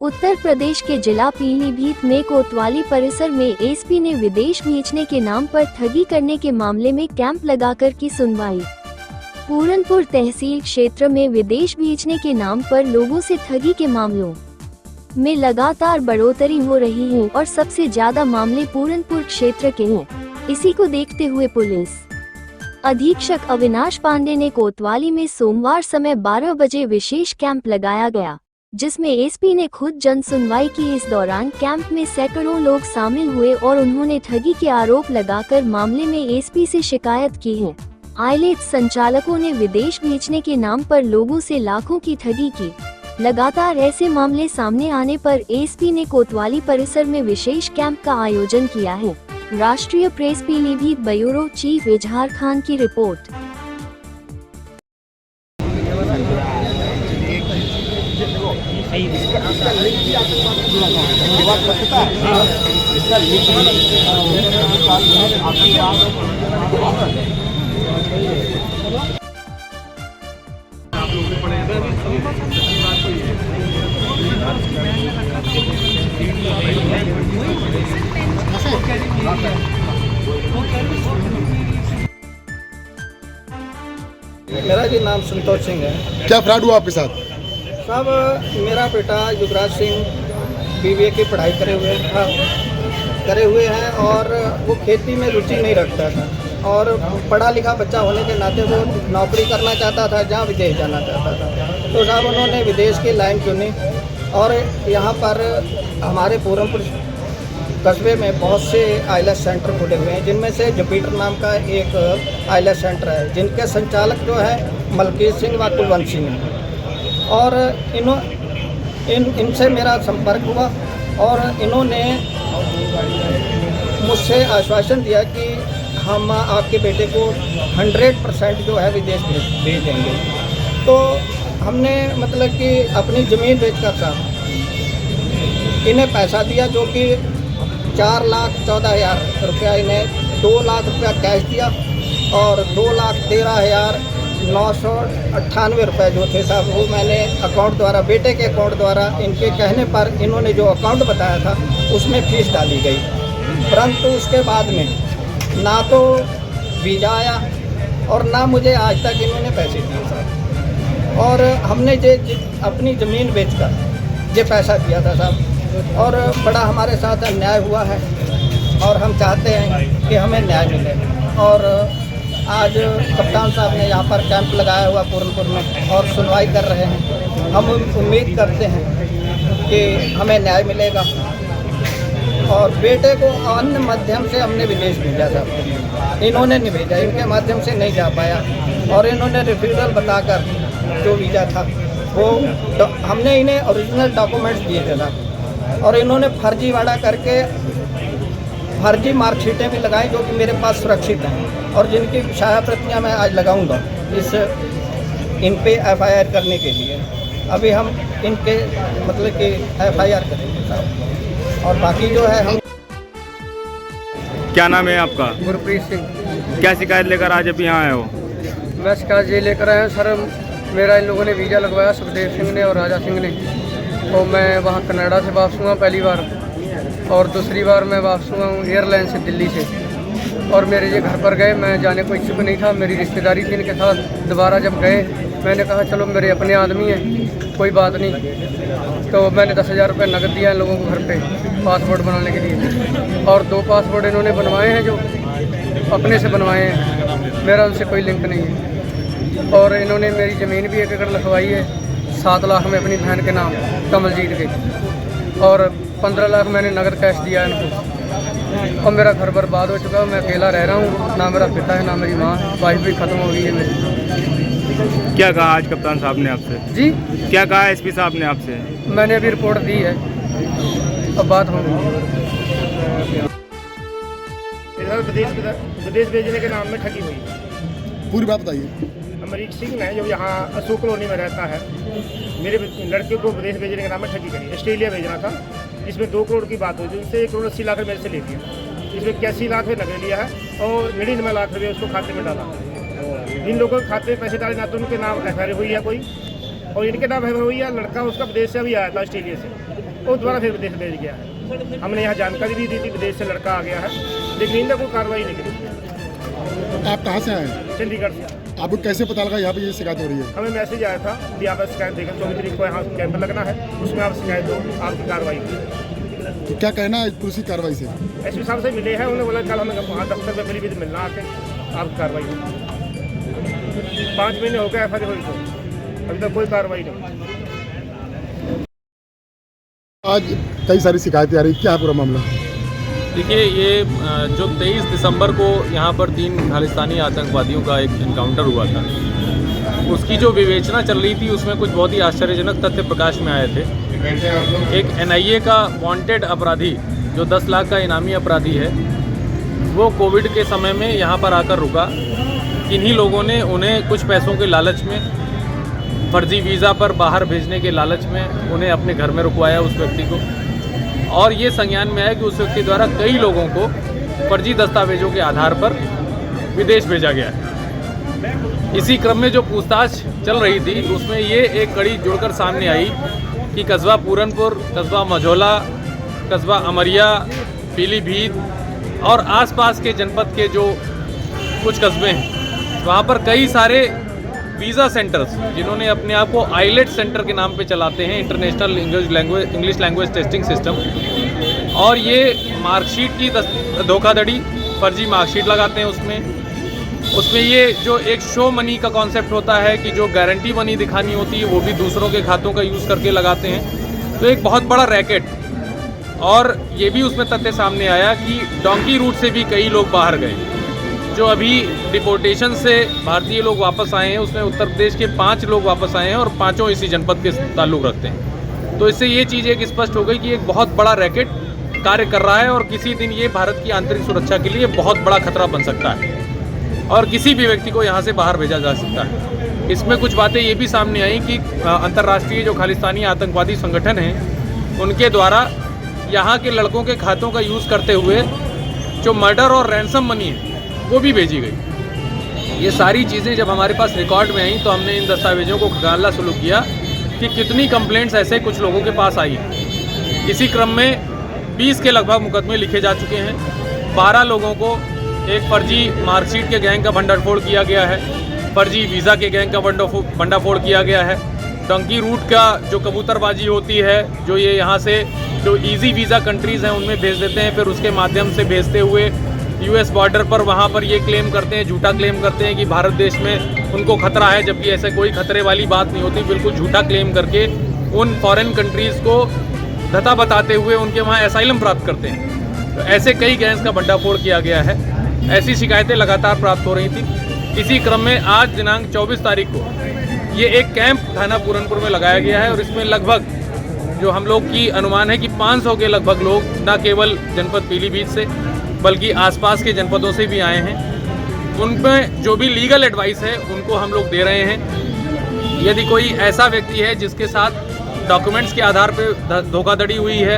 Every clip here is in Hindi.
उत्तर प्रदेश के जिला पीलीभीत में कोतवाली परिसर में एसपी ने विदेश भेजने के नाम पर ठगी करने के मामले में कैंप लगाकर की सुनवाई। पूरनपुर तहसील क्षेत्र में विदेश भेजने के नाम पर लोगों से ठगी के मामलों में लगातार बढ़ोतरी हो रही है और सबसे ज्यादा मामले पूरनपुर क्षेत्र के हैं। इसी को देखते हुए पुलिस अधीक्षक अविनाश पांडे ने कोतवाली में सोमवार समय 12 बजे विशेष कैंप लगाया गया, जिसमें एसपी ने खुद जन सुनवाई की। इस दौरान कैंप में सैकड़ों लोग शामिल हुए और उन्होंने ठगी के आरोप लगाकर मामले में एसपी से शिकायत की है। आईलेट संचालकों ने विदेश भेजने के नाम पर लोगों से लाखों की ठगी की। लगातार ऐसे मामले सामने आने पर एसपी ने कोतवाली परिसर में विशेष कैंप का आयोजन किया है। राष्ट्रीय प्रेस पीलीभीत ब्यूरो चीफ इजहार खान की रिपोर्ट। मेरा जी नाम संतोष सिंह है। क्या फ्रॉड हुआ आपके साथ? साहब, मेरा बेटा युवराज सिंह बीबीए की पढ़ाई करे हुए हैं और वो खेती में रुचि नहीं रखता था और पढ़ा लिखा बच्चा होने के नाते वो नौकरी करना चाहता था जहाँ विदेश जाना चाहता था। तो साहब उन्होंने विदेश की लाइन चुनी और यहाँ पर हमारे पूरनपुर कस्बे में बहुत से आईलेट सेंटर खुले हुए हैं, जिनमें से जुपिटर नाम का एक आईलेट सेंटर है, जिनके संचालक जो है मलकीत सिंह व कुलवंत सिंह हैं। और इनसे मेरा संपर्क हुआ और इन्होंने मुझसे आश्वासन दिया कि हम आपके बेटे को 100% जो है विदेश भेज देंगे। तो हमने मतलब कि अपनी ज़मीन बेचकर साहब इन्हें पैसा दिया, जो कि 4,14,000 रुपया, इन्हें 2 लाख रुपया कैश दिया और 2,13,998 रुपये जो थे साहब वो मैंने अकाउंट द्वारा, बेटे के अकाउंट द्वारा, इनके कहने पर इन्होंने जो अकाउंट बताया था उसमें फीस डाली गई। परंतु उसके बाद में ना तो वीज़ा आया और ना मुझे आज तक इन्होंने पैसे दिए साहब। और हमने अपनी ज़मीन बेचकर ये पैसा दिया था साहब और बड़ा हमारे साथ अन्याय हुआ है और हम चाहते हैं कि हमें न्याय मिले। और आज कप्तान साहब ने यहाँ पर कैंप लगाया हुआ पूरनपुर में और सुनवाई कर रहे हैं। हम उम्मीद करते हैं कि हमें न्याय मिलेगा। और बेटे को अन्य माध्यम से हमने विदेश भेजा था, इन्होंने नहीं भेजा, इनके माध्यम से नहीं जा पाया और इन्होंने रिफ्यूज़ल बताकर जो वीज़ा था वो हमने इन्हें ओरिजिनल डॉक्यूमेंट्स दिए थे ना, और इन्होंने फर्जीवाड़ा करके फर्जी मार्कशीटें भी लगाई जो कि मेरे पास सुरक्षित हैं और जिनकी छाया प्रतियाँ मैं आज लगाऊंगा इन पे एफआईआर करने के लिए। अभी हम इनके मतलब कि एफआईआर करेंगे साहब। और बाकी जो है हम। क्या नाम है आपका? गुरप्रीत सिंह। क्या शिकायत लेकर आज अभी यहाँ आए हो? मैं शिकायत ये लेकर आया हूँ सर, मेरा इन लोगों ने वीज़ा लगवाया, सुखदेव सिंह ने और राजा सिंह ने। तो मैं वहाँ कनाडा से वापस हुआ पहली बार और दूसरी बार मैं वापस हुआ हूँ एयरलाइन से, दिल्ली से। और मेरे ये घर पर गए, मैं जाने को इच्छुक नहीं था, मेरी रिश्तेदारी थी इनके साथ। दोबारा जब गए मैंने कहा चलो मेरे अपने आदमी हैं, कोई बात नहीं। तो मैंने 10,000 रुपये नकद दिया इन लोगों को घर पे पासपोर्ट बनाने के लिए। और 2 पासपोर्ट इन्होंने बनवाए हैं जो अपने से बनवाए हैं, मेरा उनसे कोई लिंक नहीं है। और इन्होंने मेरी ज़मीन भी 1 एकड़ लिखवाई है 7 लाख में अपनी बहन के नाम कमलजीत के, और 15 लाख मैंने नगद कैश दिया इनको। और मेरा घर बर्बाद हो चुका है, मैं अकेला रह रहा हूँ, ना मेरा पिता है ना मेरी माँ, वाइफ भी ख़त्म हो गई है मेरी। क्या कहा आज कप्तान साहब ने आपसे? जी क्या कहा एसपी साहब ने आपसे? मैंने अभी रिपोर्ट दी है, अब बात होगी। विदेश भेजने के नाम में ठगी हुई। पूरी बात बताइए। अमरीक सिंह है जो यहाँ अशोक कॉलोनी में रहता है, मेरे लड़के को विदेश भेजने के नाम में ठगी करी। ऑस्ट्रेलिया भेजना था, इसमें 2 करोड़ की बात हुई, जिनसे 1,80 लाख मेरे से ले लिया। इसमें 81 लाख में नगद लिया है और 99 लाख रुपये उसको खाते में डाला। इन लोगों के खाते में पैसे डाले ना तो उनके नाम एफआईआर हुई है कोई, और इनके नाम हुई है। लड़का उसका विदेश से अभी आया था ऑस्ट्रेलिया से, वो दोबारा फिर विदेश भेज गया है। हमने यहाँ जानकारी भी दी थी, विदेश से लड़का आ गया है, लेकिन इनका कोई कार्रवाई नहीं की। आप कहाँ से आए हैं? चंडीगढ़ से। आपको कैसे पता लगा यहाँ पे ये शिकायत हो रही है? हमें मैसेज आया था कि आप शिकायत देकर 24 तारीख को यहाँ कैंप लगना है, उसमें आप शिकायत दो, आपकी कार्रवाई होगी। तो क्या कहना है पुलिस की कार्रवाई से? एसपी साहब से मिले हैं, उन्होंने बोला कल हमें दफ्तर में पीलीभीत मिलना आके आपकी कार्रवाई होगी। 5 महीने हो गए FIR हुई तो अभी तक कोई कार्रवाई नहीं। आज कई सारी शिकायतें आ रही, क्या है पूरा मामला? देखिए, ये जो 23 दिसंबर को यहाँ पर 3 खालिस्तानी आतंकवादियों का एक इनकाउंटर हुआ था, उसकी जो विवेचना चल रही थी उसमें कुछ बहुत ही आश्चर्यजनक तथ्य प्रकाश में आए थे। एक NIA का वांटेड अपराधी जो 10 लाख का इनामी अपराधी है, वो कोविड के समय में यहाँ पर आकर रुका। इन्हीं लोगों ने उन्हें कुछ पैसों के लालच में, फर्जी वीज़ा पर बाहर भेजने के लालच में उन्हें अपने घर में रुकवाया उस व्यक्ति को, और ये संज्ञान में आया कि उस व्यक्ति द्वारा कई लोगों को फर्जी दस्तावेजों के आधार पर विदेश भेजा गया है। इसी क्रम में जो पूछताछ चल रही थी उसमें ये एक कड़ी जुड़कर सामने आई कि कस्बा पूरनपुर, कस्बा मझौला, कस्बा अमरिया, पीलीभीत और आसपास के जनपद के जो कुछ कस्बे हैं, वहाँ पर कई सारे वीज़ा सेंटर्स जिन्होंने अपने आप को आईलेट सेंटर के नाम पे चलाते हैं, international English language testing system, और ये मार्कशीट की धोखाधड़ी, फर्जी मार्कशीट लगाते हैं उसमें ये जो एक शो मनी का कॉन्सेप्ट होता है कि जो गारंटी मनी दिखानी होती है वो भी दूसरों के खातों का यूज़ करके लगाते हैं। तो एक बहुत बड़ा रैकेट। और ये भी उसमें तथ्य सामने आया कि डोंकी रूट से भी कई लोग बाहर गए। जो अभी डिपोर्टेशन से भारतीय लोग वापस आए हैं उसमें उत्तर प्रदेश के 5 लोग वापस आए हैं और 5 इसी जनपद के ताल्लुक़ रखते हैं। तो इससे ये चीज़ एक स्पष्ट हो गई कि एक बहुत बड़ा रैकेट कार्य कर रहा है और किसी दिन ये भारत की आंतरिक सुरक्षा के लिए बहुत बड़ा खतरा बन सकता है और किसी भी व्यक्ति को यहाँ से बाहर भेजा जा सकता है। इसमें कुछ बातें ये भी सामने आई कि अंतर्राष्ट्रीय जो खालिस्तानी आतंकवादी संगठन हैं उनके द्वारा यहाँ के लड़कों के खातों का यूज़ करते हुए जो मर्डर और रैंसम मनी है वो भी भेजी गई। ये सारी चीज़ें जब हमारे पास रिकॉर्ड में आई तो हमने इन दस्तावेजों को खंगालना शुरू किया कि कितनी कंप्लेंट्स ऐसे कुछ लोगों के पास आई हैं। इसी क्रम में 20 के लगभग मुकदमे लिखे जा चुके हैं। 12 लोगों को एक फर्जी मार्कशीट के गैंग का भंडाफोड़ किया गया है, फर्जी वीज़ा के गैंग का भंडाफोड़ किया गया है, डंकी रूट का जो कबूतरबाजी होती है, जो ये यहाँ से जो इजी वीज़ा कंट्रीज़ हैं उनमें भेज देते हैं, फिर उसके माध्यम से भेजते हुए US बॉर्डर पर वहाँ पर ये क्लेम करते हैं, झूठा क्लेम करते हैं कि भारत देश में उनको खतरा है, जबकि ऐसे कोई खतरे वाली बात नहीं होती। बिल्कुल झूठा क्लेम करके उन फॉरेन कंट्रीज़ को धता बताते हुए उनके वहाँ एसाइलम प्राप्त करते हैं। तो ऐसे कई गैंग्स का भंडाफोड़ किया गया है। ऐसी शिकायतें लगातार प्राप्त हो रही थी। इसी क्रम में आज दिनांक 24 तारीख को ये एक कैंप थाना पूरनपुर में लगाया गया है और इसमें लगभग जो हम लोग की अनुमान है कि 500 के लगभग लोग न केवल जनपद पीलीभीत से बल्कि आसपास के जनपदों से भी आए हैं। उनमें जो भी लीगल एडवाइस है उनको हम लोग दे रहे हैं। यदि कोई ऐसा व्यक्ति है जिसके साथ डॉक्यूमेंट्स के आधार पर धोखाधड़ी हुई है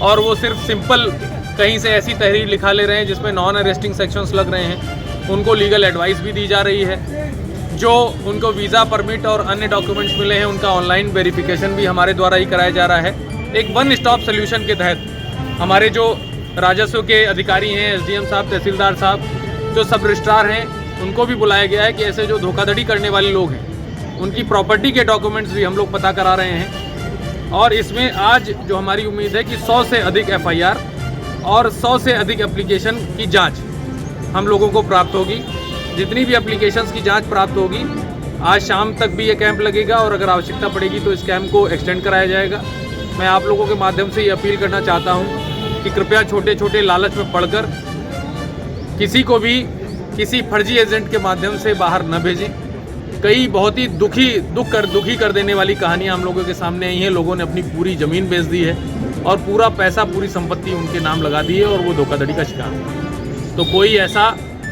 और वो सिर्फ सिंपल कहीं से ऐसी तहरीर लिखा ले रहे हैं जिसमें नॉन अरेस्टिंग सेक्शंस लग रहे हैं, उनको लीगल एडवाइस भी दी जा रही है। जो उनको वीज़ा परमिट और अन्य डॉक्यूमेंट्स मिले हैं उनका ऑनलाइन वेरिफिकेशन भी हमारे द्वारा ही कराया जा रहा है। एक वन स्टॉप सोल्यूशन के तहत हमारे जो राजस्व के अधिकारी हैं, SDM साहब, तहसीलदार साहब, जो सब रजिस्ट्रार हैं, उनको भी बुलाया गया है कि ऐसे जो धोखाधड़ी करने वाले लोग हैं उनकी प्रॉपर्टी के डॉक्यूमेंट्स भी हम लोग पता करा रहे हैं। और इसमें आज जो हमारी उम्मीद है कि 100 से अधिक FIR और 100 से अधिक एप्लीकेशन की जांच हम लोगों को प्राप्त होगी। जितनी भी एप्लीकेशंस की जांच प्राप्त होगी आज शाम तक भी ये कैंप लगेगा और अगर आवश्यकता पड़ेगी तो इस कैंप को एक्सटेंड कराया जाएगा। मैं आप लोगों के माध्यम से ये अपील करना चाहता हूँ कि कृपया छोटे छोटे लालच में पड़कर किसी को भी किसी फर्जी एजेंट के माध्यम से बाहर न भेजें। कई बहुत ही दुखी कर देने वाली कहानियाँ हम लोगों के सामने आई हैं। लोगों ने अपनी पूरी ज़मीन बेच दी है और पूरा पैसा, पूरी संपत्ति उनके नाम लगा दी है और वो धोखाधड़ी का शिकार है। तो कोई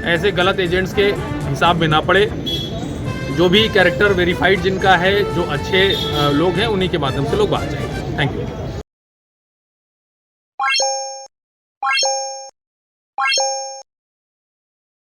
ऐसे गलत एजेंट्स के हिसाब में ना पड़े। जो भी कैरेक्टर वेरीफाइड जिनका है, जो अच्छे लोग हैं, उन्हीं के माध्यम से लोग बाहर जाएंगे। Thank you.